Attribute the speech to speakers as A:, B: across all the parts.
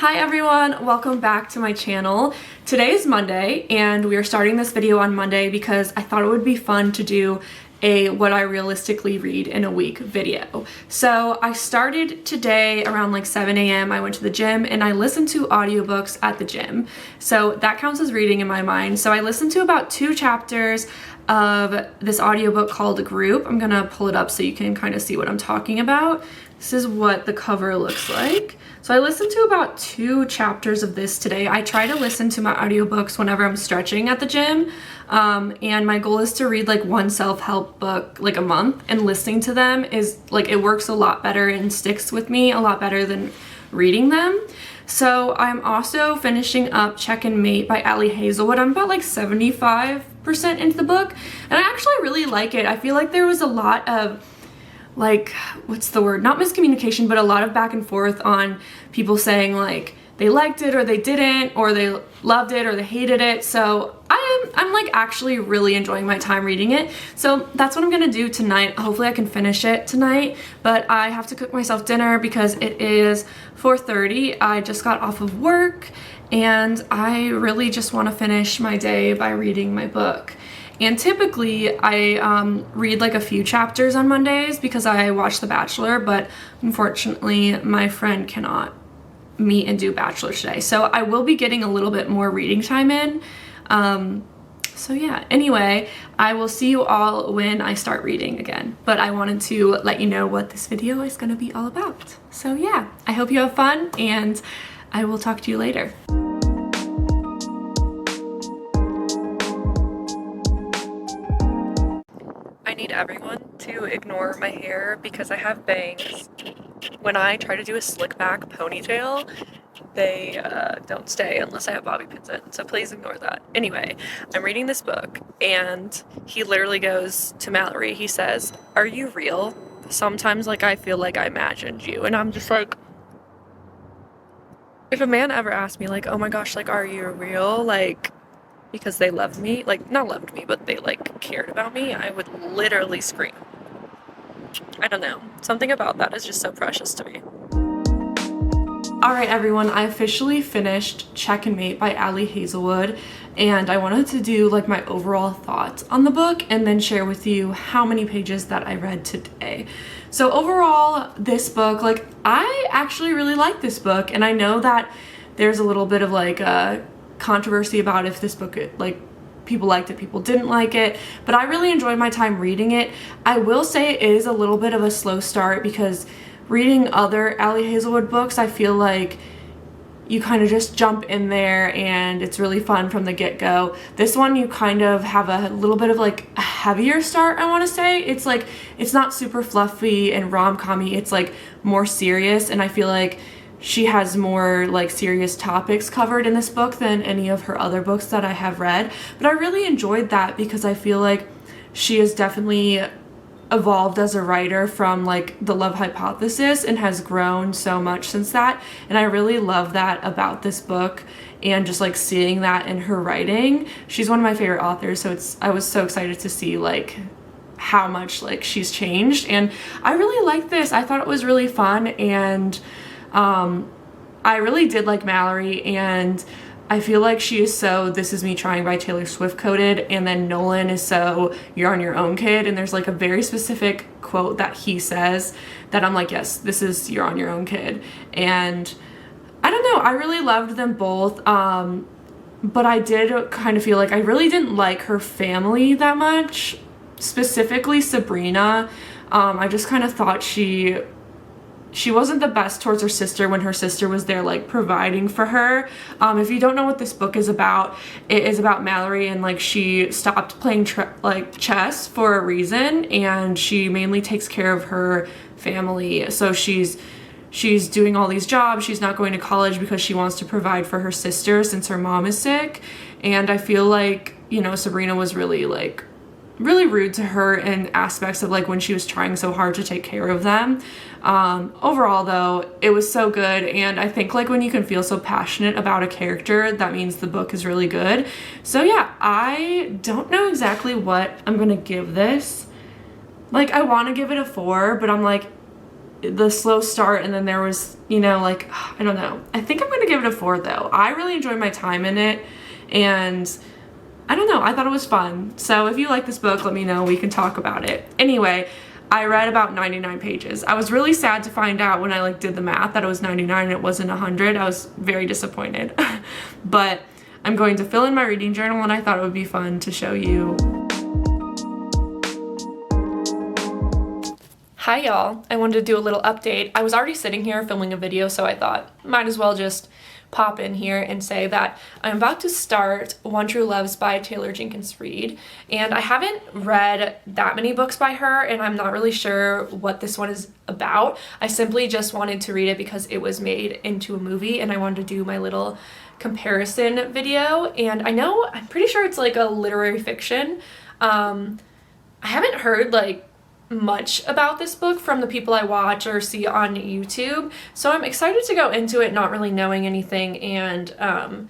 A: Hi everyone, welcome back to my channel. Today is Monday and we are starting this video on Monday because I thought it would be fun to do a what I realistically read in a week video. So I started today around like 7 a.m. I went to the gym and I listened to audiobooks at the gym. So that counts as reading in my mind. So I listened to about 2 chapters of this audiobook called Group. I'm gonna pull it up so you can kind of see what I'm talking about. This is what the cover looks like. So I listened to about 2 chapters of this today. I try to listen to my audiobooks whenever I'm stretching at the gym. And my goal is to read like 1 self-help book like a month, and listening to them is like, it works a lot better and sticks with me a lot better than reading them. So I'm also finishing up Check and Mate by Ali Hazelwood. I'm about like 75% into the book and I actually really like it. I feel like there was a lot of like, what's the word? Not miscommunication, but a lot of back and forth on people saying like they liked it or they didn't, or they loved it or they hated it. So I'm like actually really enjoying my time reading it. So that's what I'm gonna do tonight. Hopefully I can finish it tonight, but I have to cook myself dinner because it is 4:30. I just got off of work and I really just want to finish my day by reading my book. And typically I read like a few chapters on Mondays because I watch The Bachelor, but unfortunately my friend cannot meet and do Bachelor today. So I will be getting a little bit more reading time in. So yeah, anyway, I will see you all when I start reading again. But I wanted to let you know what this video is gonna be all about. So yeah, I hope you have fun and I will talk to you later. I need everyone to ignore my hair because I have bangs. When I try to do a slick back ponytail, they don't stay unless I have bobby pins in, so please ignore that. Anyway, I'm reading this book and he literally goes to Mallory, he says, "Are you real? Sometimes like I feel like I imagined you." And I'm just like, if a man ever asked me like, oh my gosh, like are you real? Like, because they loved me, like not loved me, but they like cared about me, I would literally scream. I don't know, something about that is just so precious to me. Alright everyone, I officially finished Check and Mate by Ali Hazelwood, and I wanted to do like my overall thoughts on the book and then share with you how many pages that I read today. So overall, this book, like I actually really like this book, and I know that there's a little bit of like a controversy about if this book, like people liked it, people didn't like it, but I really enjoyed my time reading it. I will say it is a little bit of a slow start because reading other Ali Hazelwood books, I feel like you kind of just jump in there and it's really fun from the get-go. This one you kind of have a little bit of like a heavier start, I want to say. It's like, it's not super fluffy and rom-com-y, it's like more serious, and I feel like she has more like serious topics covered in this book than any of her other books that I have read. But I really enjoyed that because I feel like she has definitely evolved as a writer from like The Love Hypothesis and has grown so much since that, and I really love that about this book and just like seeing that in her writing. She's one of my favorite authors, so I was so excited to see like how much like she's changed, and I really liked this. I thought it was really fun, and I really did like Mallory, and I feel like she is so This Is Me Trying by Taylor Swift coded, and then Nolan is so You're on Your Own kid, and there's like a very specific quote that he says that I'm like, yes, this is You're on Your Own kid. And I don't know, I really loved them both, but I did kind of feel like I really didn't like her family that much, specifically Sabrina. I just kind of thought she wasn't the best towards her sister when her sister was there like providing for her. If you don't know what this book is about, it is about Mallory, and like she stopped playing like chess for a reason, and she mainly takes care of her family. So she's doing all these jobs, she's not going to college because she wants to provide for her sister since her mom is sick. And I feel like, you know, Sabrina was really rude to her in aspects of like when she was trying so hard to take care of them. Overall though, it was so good, and I think like when you can feel so passionate about a character, that means the book is really good. So yeah, I don't know exactly what I'm gonna give this. Like I want to give it a 4, but I'm like, the slow start, and then there was, you know, like, I don't know. I think I'm gonna give it a 4 though. I really enjoyed my time in it, and I don't know, I thought it was fun. So if you like this book, let me know, we can talk about it. Anyway, I read about 99 pages. I was really sad to find out when I like did the math that it was 99 and it wasn't 100. I was very disappointed. But I'm going to fill in my reading journal, and I thought it would be fun to show you. Hi y'all, I wanted to do a little update. I was already sitting here filming a video, so I thought might as well just pop in here and say that I'm about to start One True Loves by Taylor Jenkins Reid, and I haven't read that many books by her, and I'm not really sure what this one is about. I simply just wanted to read it because it was made into a movie, and I wanted to do my little comparison video. And I'm pretty sure it's like a literary fiction. I haven't heard like much about this book from the people I watch or see on YouTube, so I'm excited to go into it not really knowing anything, and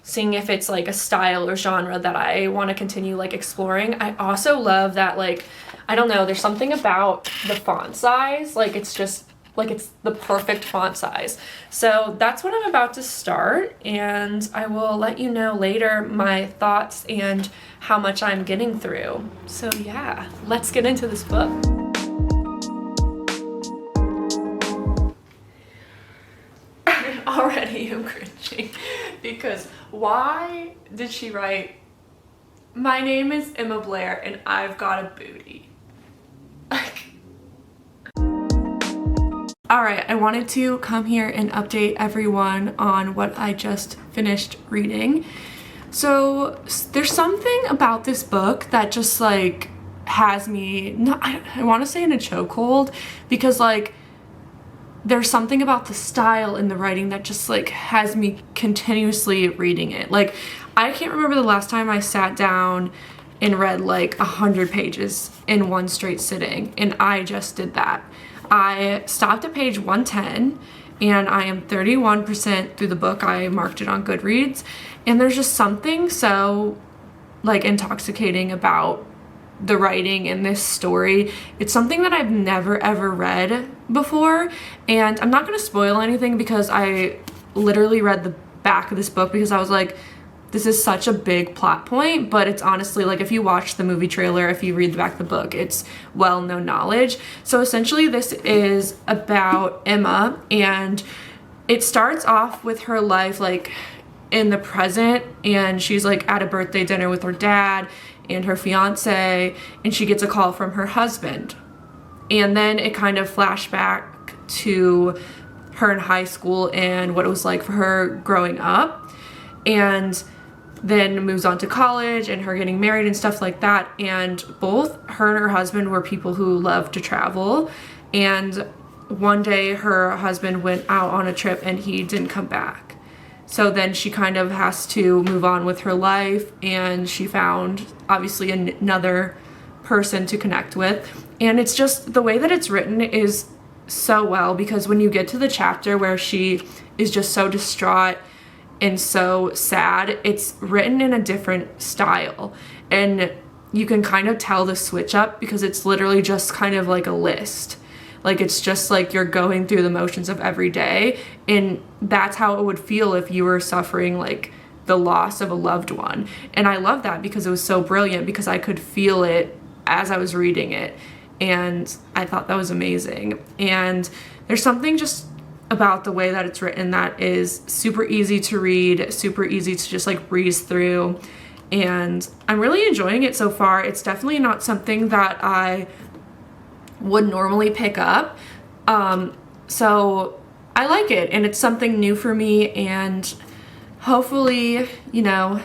A: seeing if it's like a style or genre that I want to continue like exploring. I also love that, like, I don't know, there's something about the font size, like it's just like it's the perfect font size. So that's what I'm about to start, and I will let you know later my thoughts and how much I'm getting through. So yeah, let's get into this book. Already I'm cringing because why did she write, "My name is Emma Blair and I've got a booty"? Alright, I wanted to come here and update everyone on what I just finished reading. So there's something about this book that just like has me, I want to say in a chokehold, because like there's something about the style in the writing that just like has me continuously reading it. Like I can't remember the last time I sat down and read like 100 pages in one straight sitting, and I just did that. I stopped at page 110 and I am 31% through the book. I marked it on Goodreads, and there's just something so like intoxicating about the writing in this story. It's something that I've never ever read before, and I'm not going to spoil anything because I literally read the back of this book because I was like, this is such a big plot point, but it's honestly like if you watch the movie trailer, if you read the back of the book, it's well-known knowledge. So essentially this is about Emma, and it starts off with her life like in the present, and she's like at a birthday dinner with her dad and her fiance, and she gets a call from her husband. And then it kind of flashback to her in high school and what it was like for her growing up, and then moves on to college and her getting married and stuff like that. And both her and her husband were people who loved to travel, and one day her husband went out on a trip and he didn't come back. So then she kind of has to move on with her life, and she found obviously another person to connect with. And it's just the way that it's written is so well, because when you get to the chapter where she is just so distraught and so sad, it's written in a different style, and you can kind of tell the switch up because it's literally just kind of like a list. Like it's just like you're going through the motions of every day, and that's how it would feel if you were suffering like the loss of a loved one. And I love that because it was so brilliant, because I could feel it as I was reading it, and I thought that was amazing. And there's something just about the way that it's written that is super easy to read, super easy to just like breeze through, and I'm really enjoying it so far. It's definitely not something that I would normally pick up, so I like it, and it's something new for me, and hopefully, you know,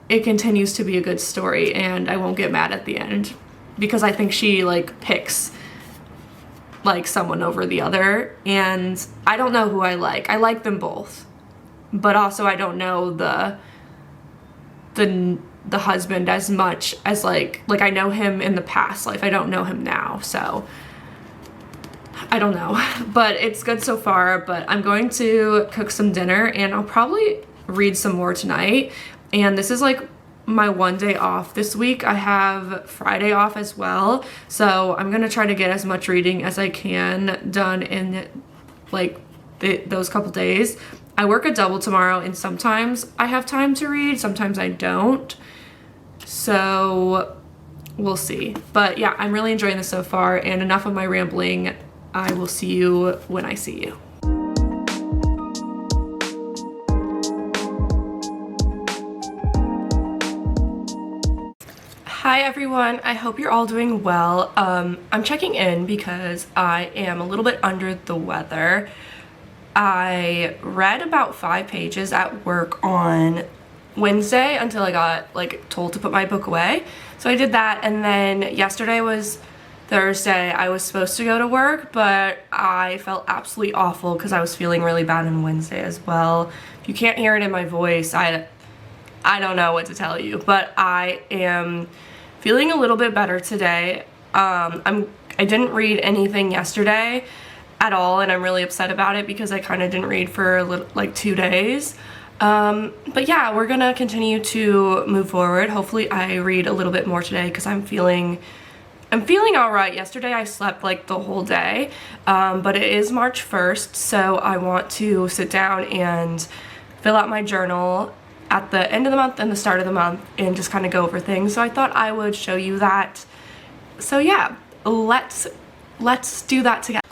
A: it continues to be a good story and I won't get mad at the end, because I think she like picks like someone over the other, and I don't know who I like. I like them both, but also I don't know the husband as much as like I know him in the past life. I don't know him now, so I don't know. But it's good so far. But I'm going to cook some dinner, and I'll probably read some more tonight. And this is like
B: my one day off this week. I have Friday off as well, so I'm gonna try to get as much reading as I can done in like those couple days. I work a double tomorrow, and sometimes I have time to read, sometimes I don't, so we'll see. But yeah, I'm really enjoying this so far, and enough of my rambling. I will see you when I see you. Hi everyone, I hope you're all doing well. I'm checking in because I am a little bit under the weather. I read about 5 pages at work on Wednesday until I got like told to put my book away. So I did that, and then yesterday was Thursday. I was supposed to go to work, but I felt absolutely awful because I was feeling really bad on Wednesday as well. If you can't hear it in my voice, I don't know what to tell you, but I am feeling a little bit better today. I didn't read anything yesterday at all, and I'm really upset about it because I kind of didn't read for like 2 days. But yeah, we're gonna continue to move forward. Hopefully I read a little bit more today because I'm feeling all right. Yesterday I slept like the whole day, but it is March 1st, so I want to sit down and fill out my journal at the end of the month and the start of the month and just kind of go over things. So I thought I would show you that. So yeah, let's do that together.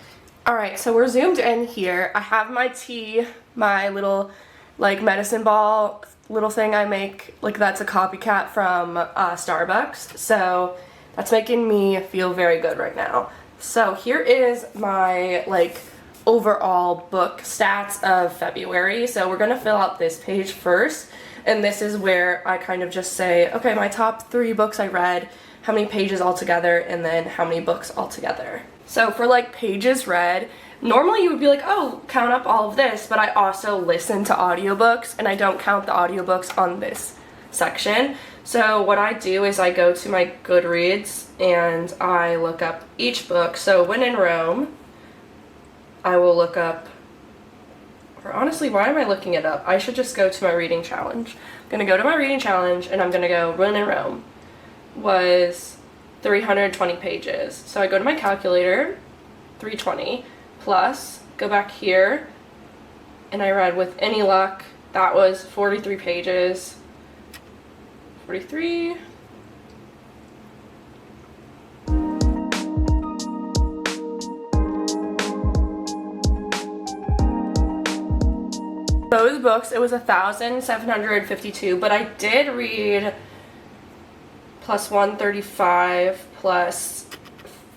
B: All right, so we're zoomed in here. I have my tea, my little like medicine ball little thing I make, like that's a copycat from Starbucks. So that's making me feel very good right now. So here is my like overall book stats of February. So we're gonna fill out this page first, and this is where I kind of just say, okay, my top 3 books I read, how many pages altogether, and then how many books altogether. So for like pages read, normally you would be like, oh, count up all of this, but I also listen to audiobooks, and I don't count the audiobooks on this section. So what I do is I go to my Goodreads and I look up each book. So When in Rome, I will look up, or honestly, why am I looking it up? I should just go to my reading challenge. I'm gonna go to my reading challenge and I'm gonna go When in Rome was 320 pages. So I go to my calculator, 320 plus, go back here, and I read With Any Luck, that was 43 pages. 43. Those books, it was 1,752, but I did read plus 135 plus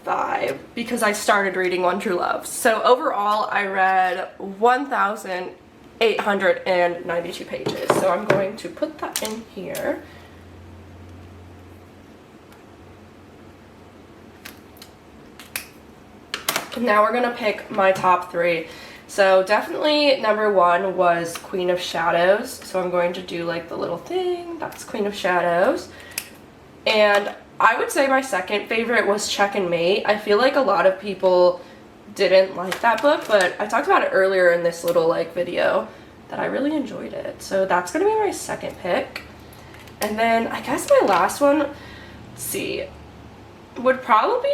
B: 5 because I started reading One True Love. So overall, I read 1,892 pages. So I'm going to put that in here. Now we're gonna pick my top 3. So definitely number 1 was Queen of Shadows. So I'm going to do like the little thing, that's Queen of Shadows. And I would say my second favorite was Check and Mate. I feel like a lot of people didn't like that book, but I talked about it earlier in this little like video that I really enjoyed it. So that's gonna be my second pick. And then I guess my last one, let's see, would probably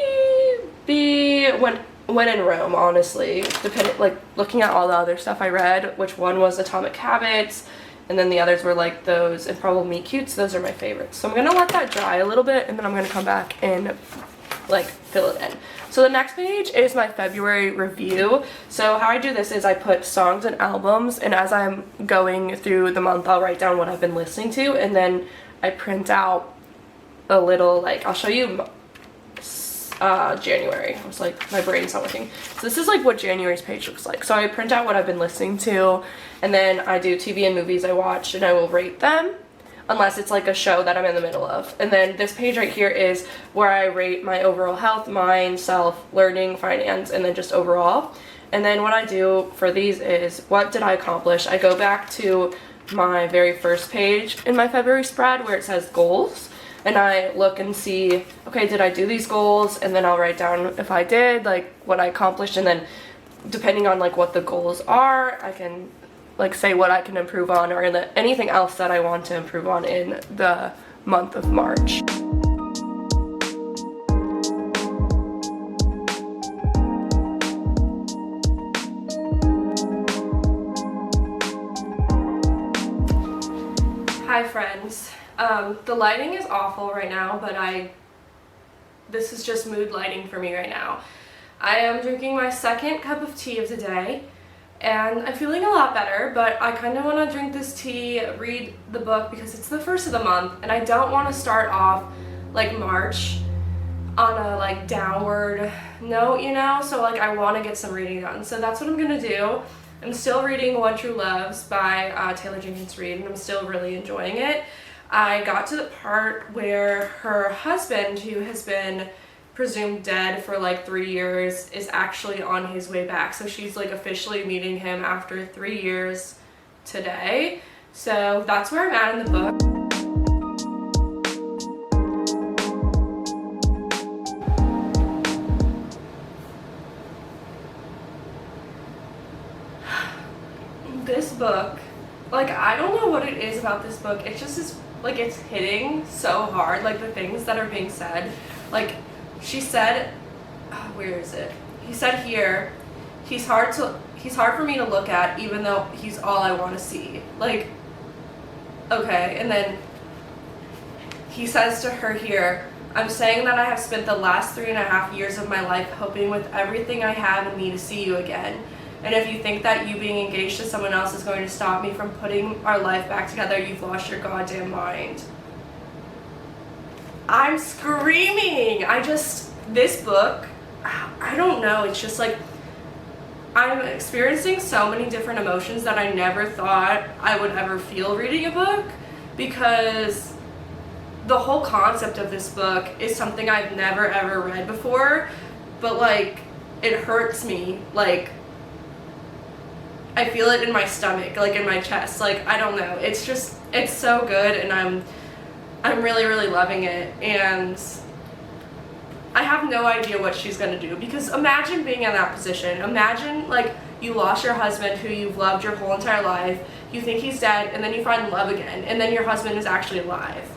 B: be When in Rome, honestly, depending, like looking at all the other stuff I read, which one was Atomic Habits, and then the others were like those and Probable Meet Cutes. Those are my favorites. So I'm gonna let that dry a little bit, and then I'm gonna come back and like fill it in. So the next page is my February review. So how I do this is I put songs and albums, and as I'm going through the month, I'll write down what I've been listening to, and then I print out a little, like, I'll show you January. I was like, my brain's not working. So this is like what January's page looks like. So I print out what I've been listening to, and then I do TV and movies I watched, and I will rate them unless it's like a show that I'm in the middle of. And then this page right here is where I rate my overall health, mind, self, learning, finance, and then just overall. And then what I do for these is, what did I accomplish? I go back to my very first page in my February spread where it says goals, and I look and see, okay, did I do these goals? And then I'll write down if I did, like what I accomplished, and then depending on like what the goals are, I can like say what I can improve on, or anything else that I want to improve on in the month of March. Hi friends. The lighting is awful right now, but this is just mood lighting for me right now. I am drinking my second cup of tea of the day, and I'm feeling a lot better, but I kind of want to drink this tea, read the book, because it's the first of the month, and I don't want to start off like March on a like downward note, you know? So like I want to get some reading done. So that's what I'm gonna do. I'm still reading One True Loves by Taylor Jenkins Reid, and I'm still really enjoying it. I got to the part where her husband, who has been presumed dead for like 3 years, is actually on his way back. So she's like officially meeting him after 3 years today. So that's where I'm at in the book. This book, like, I don't know what it is about this book. It just is, like, it's hitting so hard, like, the things that are being said. Like, she said, where is it? He said here, he's hard for me to look at, even though he's all I want to see. Like, okay, and then he says to her here, I'm saying that I have spent the last 3.5 years of my life hoping with everything I have in me to see you again. And if you think that you being engaged to someone else is going to stop me from putting our life back together, you've lost your goddamn mind. I'm screaming. This book, I don't know, it's just like, I'm experiencing so many different emotions that I never thought I would ever feel reading a book, because the whole concept of this book is something I've never ever read before, but like, it hurts me, like, I feel it in my stomach, like in my chest, like, I don't know, it's just, it's so good, and I'm really, really loving it, and I have no idea what she's gonna do, because imagine being in that position. Imagine, like, you lost your husband who you've loved your whole entire life, you think he's dead, and then you find love again, and then your husband is actually alive.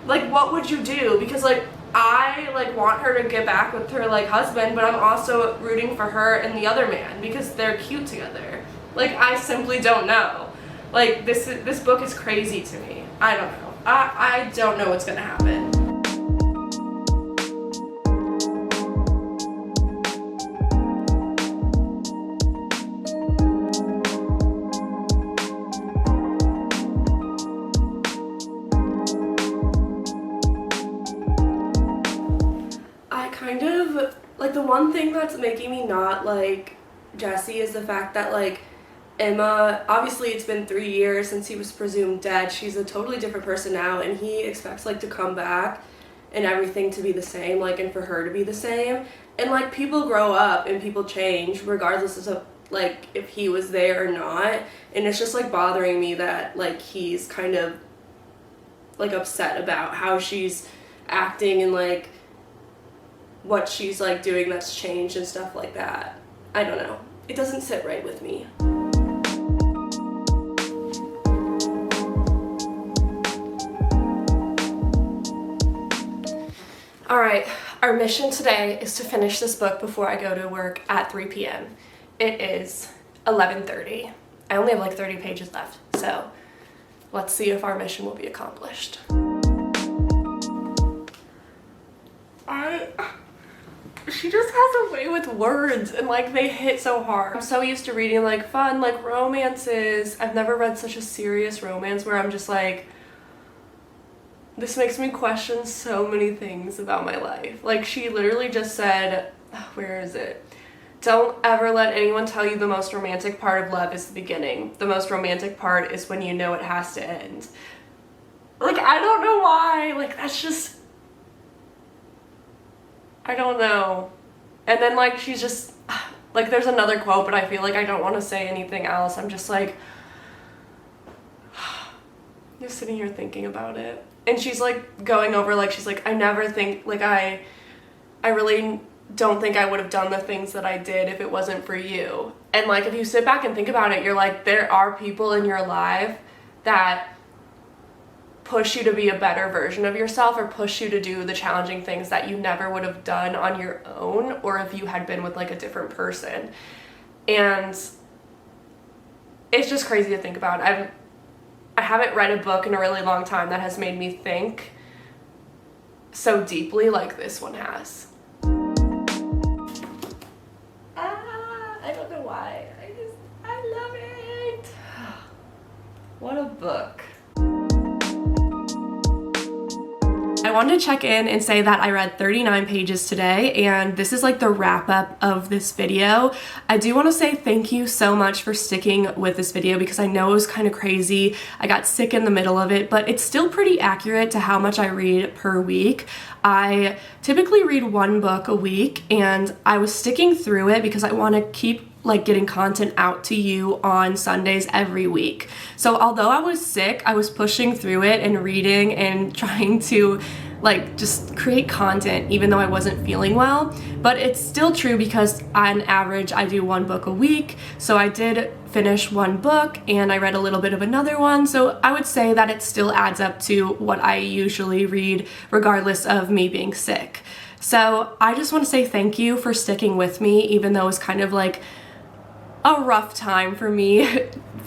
B: Like, what would you do? Because, like, I, like, want her to get back with her, like, husband, but I'm also rooting for her and the other man, because they're cute together. Like, I simply don't know. Like, this book is crazy to me. I don't know. I don't know what's gonna happen. Like, the one thing that's making me not like Jesse is the fact that, like, Emma, obviously it's been 3 years since he was presumed dead. She's a totally different person now, and he expects, like, to come back and everything to be the same, like, and for her to be the same. And, like, people grow up and people change regardless of, like, if he was there or not. And it's just, like, bothering me that, like, he's kind of, like, upset about how she's acting and, like, what she's, like, doing that's changed and stuff like that. I don't know. It doesn't sit right with me. Alright, our mission today is to finish this book before I go to work at 3 p.m. It is 11:30. I only have like 30 pages left, so let's see if our mission will be accomplished. She just has a way with words, and like they hit so hard. I'm so used to reading like fun, like romances. I've never read such a serious romance where I'm just like, this makes me question so many things about my life. Like, she literally just said, where is it? Don't ever let anyone tell you the most romantic part of love is the beginning. The most romantic part is when you know it has to end. Like, I don't know why. Like, that's just, I don't know. And then, like, she's just, like, there's another quote, but I feel like I don't want to say anything else. I'm just like, just sitting here thinking about it. And she's, like, going over, like, she's like, I never think, like, I really don't think I would have done the things that I did if it wasn't for you. And, like, if you sit back and think about it, you're like, there are people in your life that push you to be a better version of yourself or push you to do the challenging things that you never would have done on your own or if you had been with like a different person. And it's just crazy to think about. I haven't read a book in a really long time that has made me think so deeply like this one has. I don't know why. I love it. What a book. I wanted to check in and say that I read 39 pages today, and this is like the wrap up of this video. I do want to say thank you so much for sticking with this video because I know it was kind of crazy. I got sick in the middle of it, but it's still pretty accurate to how much I read per week. I typically read one book a week, and I was sticking through it because I want to keep like getting content out to you on Sundays every week. So although I was sick, I was pushing through it and reading and trying to like just create content even though I wasn't feeling well. But it's still true because on average I do one book a week. So I did finish one book and I read a little bit of another one. So I would say that it still adds up to what I usually read regardless of me being sick. So I just want to say thank you for sticking with me even though it was kind of like a rough time for me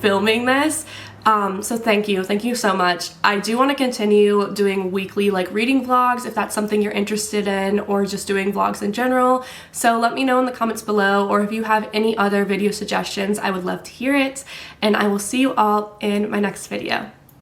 B: filming this. So thank you so much. I do want to continue doing weekly like reading vlogs if that's something you're interested in, or just doing vlogs in general. So let me know in the comments below, or if you have any other video suggestions, I would love to hear it. And I will see you all in my next video.